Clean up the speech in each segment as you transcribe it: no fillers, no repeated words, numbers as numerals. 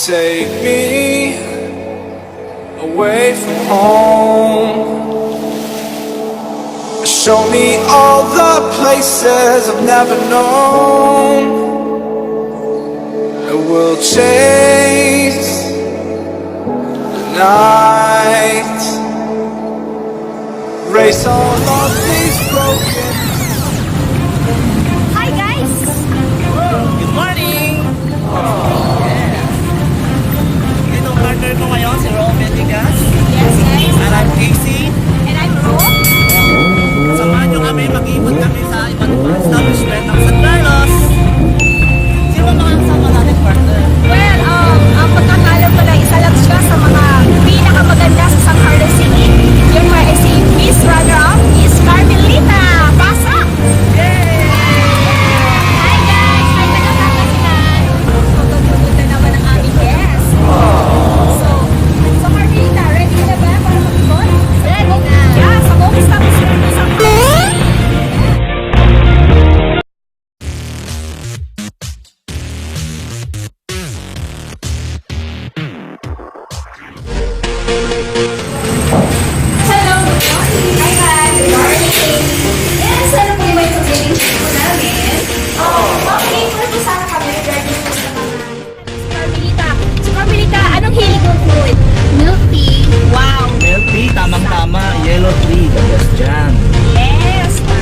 Take me away from home. Show me all the places I've never known. And we'll chase the night, race all of these broken. Hi guys! Good morning! Itong partner ko ngayon, si Ro Mendigas. Yes guys! And I'm Casey. And I'm Ro. Samahan nyo kami, mag-iipot kami sa iba't ibang establishment ng San Carlos. Sino ba mga kasama natin, partner? Well, ang pagkakalam ko lang, isa lang siya sa mga pinakamaganda sa San Carlos City. Yung mga si Miss Runner-Up, Miss Carmelita. Pasok! Hi guys! Hi taga-Pangasinan! So, tutulungan naman ang aming guest. So, Carmelita, ready ka na ba para mag-ikot? Ready na! Yeah, sa buong establishment ng San Carlos City. Hello, good morning! Hi guys, good morning! Yes, ano po yung may pag-living po namin? Okay, pwede sana kami regarding po sa mga... Carmelita, so Carmelita, anong hilig mong food? Milk tea. Wow! Milk tea, tamang-tama. Yellow tea, the best dyan. Yes! Tama.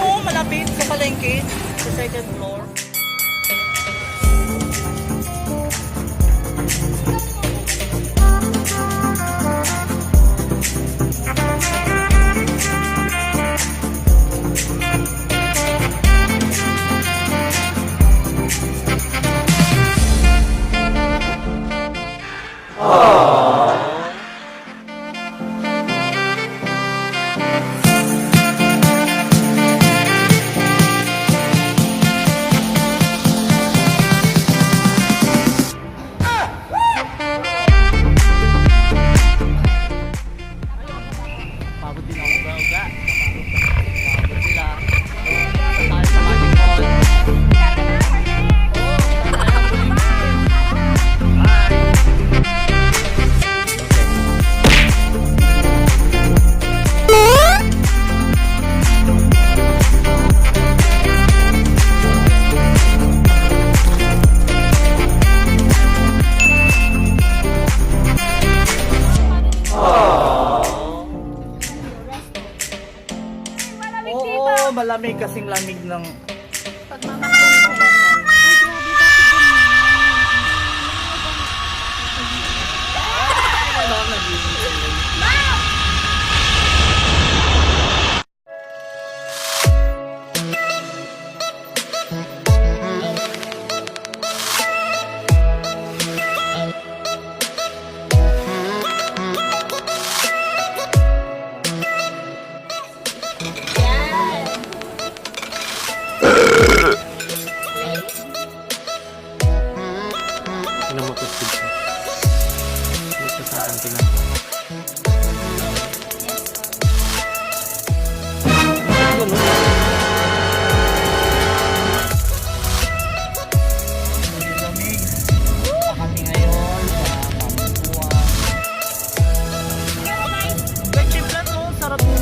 Oo, malapit sa palengke, sa second floor. malamig kasing lamig ng... Tingnan mo ito, Steve. Dito sa akin, tingnan mo. Ganun. Lamig. Kami ngayon sa Pampua. Ketchup lang to, sarap yung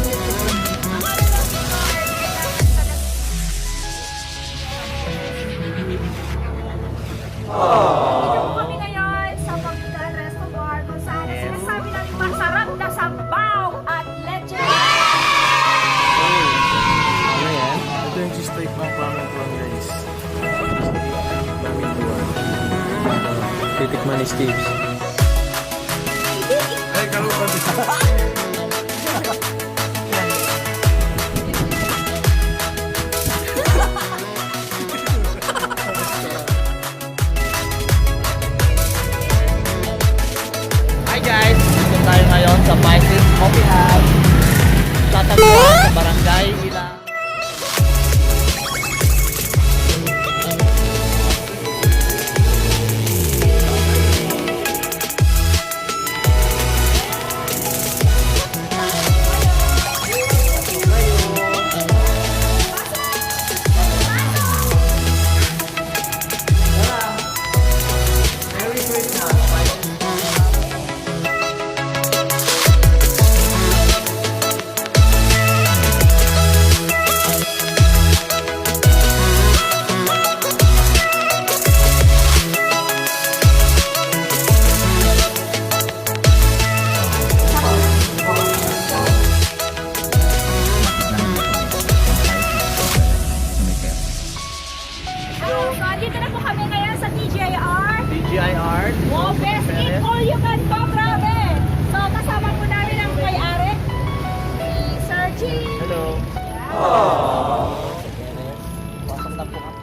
Dito po kami ngayon sa Pangilinan Resto Bar kung saan sinasabi namin masarap na sabaw at leche. Ano yan? Ito yung cheese steak ng Ramen Prawn guys. Ramen Prawn. Titikman ni Steve. Ay, kalupan dito. Hi guys! Dito tayo ngayon sa Pisces Coffee House. Tatagpuan sa Barangay Ilang. So, dito na po kami ngayon sa TJR. DGIR. Wow, best eat all you can talk ramen. So, kasama po namin ang may-ari, si Sir G. Hello. Pasok na po kami.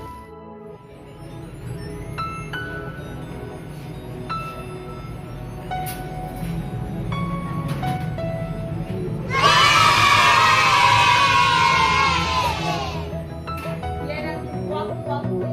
Yan ang guwapo-guwapo.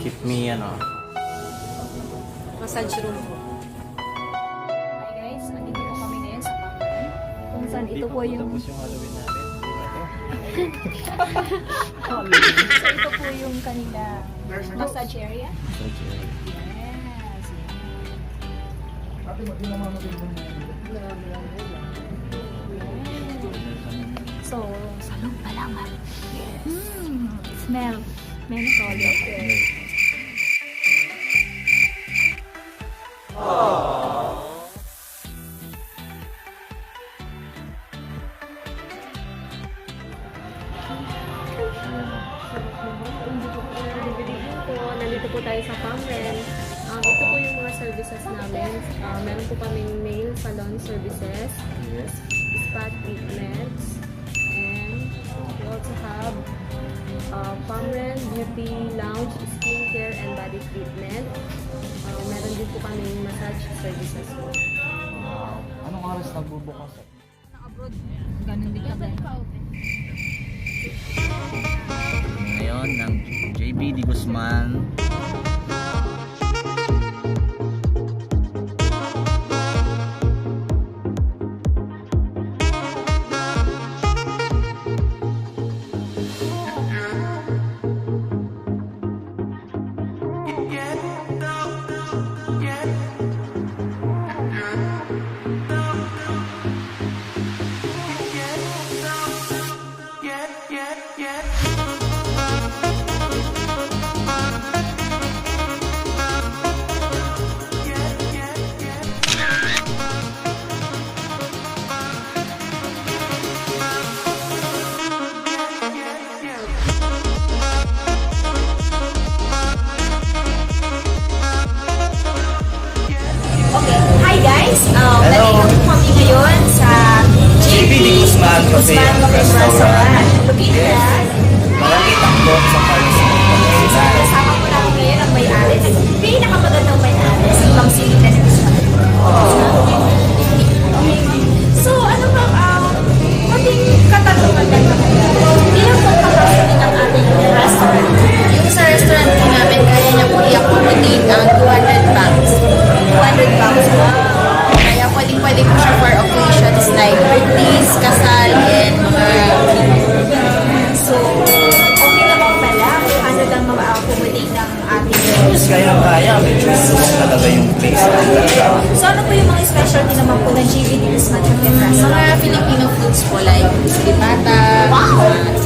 Keep me, Massage room po. Hi guys, nandito po kami ngayon sa Pangilinan. Kung saan ito po yung... Tapos yung Halloween namin. So, ito po yung kanila massage area. Yes. So, sa loob pa lang. Smell. Melancholy. Nandito po tayo sa Pamren. Ito po yung mga services namin. Meron po kaming nail salon services, spa treatments, and we also have Pamren Beauty Lounge, skincare and body treatment. Meron din po kaming massage services po. Anong oras nagbubukas? Ngayon ng JB Di Guzman. Okay. Hi guys! Nandito po kami ngayon sa JB Di Guzman Cafe Guzman and Cafe Restaurant. Located. Malapit ang doon sa Carlos Pangasinan. Kasama po natin ngayon ang may-ari. Pinakamagandang may-ari. Si Ma'am Silita na Guzman. So, ano ba, konting katanungan lang naman. Ilang pong kapasiti ng ating restaurant? Yung sa restaurant po namin, kaya niya po i-accommodate ang 200 bags. 200 pounds. Kaya pwede po siya for occasions like birthdays, kasal, and mga So, okay naman pala kung ano lang ma-accommodate ng ating Yes, kaya medyo sus talaga yung place talaga. So, ano po yung mga specialty naman po ng JB Di Guzman Cafe and Restaurant? mga Filipino foods po like sipata,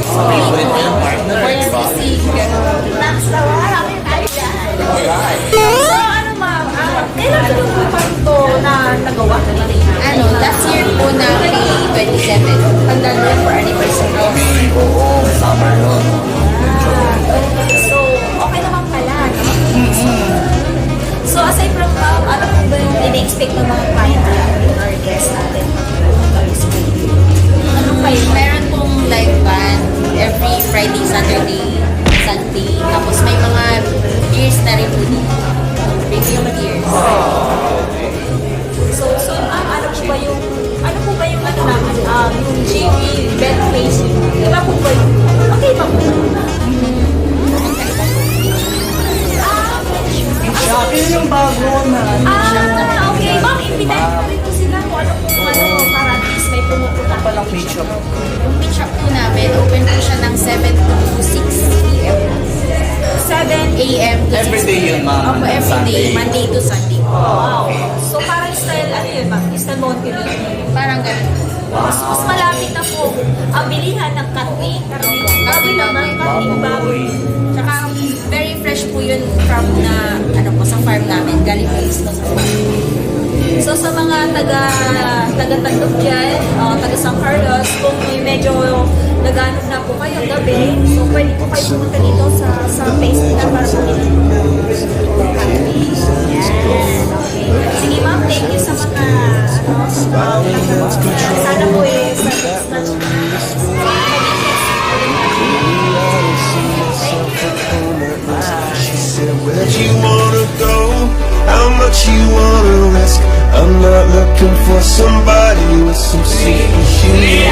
Favorite mo yung partner, pork di ba? sisig, Max na marami tayo dyan. So, ano ma'am, kailan ko po pa ito na nagawa? ano, last year po na May 27. Handa na for anniversary. Oo, summer nun. So, okay naman pala, no? So, aside from ano po ba yung in-expect ng mga client natin or guests natin? Ano kayo? Meron pong live band every Friday, Saturday, Sunday. Tapos may mga beers na rin po dito. Premium beers. So, ano po ba yung ano naman, yung JB bed facing? Iba po ba yung, okay ba po? Yun yung bago na. Okay. Ma'am, imbitahin ko rin po sila kung ano po, para at least may pumupunta. Palang page shop. Yung meat shop po namin, open po siya ng 7 to 6 p.m. 7 a.m. to 6 Everyday yun, ma'am. Opo, everyday. Sunday. Monday to Sunday. Wow. So, parang style, ano yun, ma'am? Style Monteverde. Parang ganun. Mas malapit na po ang bilihan ng karne. Baboy naman, karne baboy. Tsaka very fresh po yun from na, ano po, sa farm namin. Galing po mismo sa farm. So, sa mga taga-Tandog dyan, taga San Carlos, kung may medyo naghanap na po kayo gabi, so pwede po kayo pumunta dito sa place nila para pumili. Yan, okay. Sige ma'am, thank you sa mga, sana po She said, where'd you wanna go? How much you wanna risk? I'm not looking for somebody with some secret shit.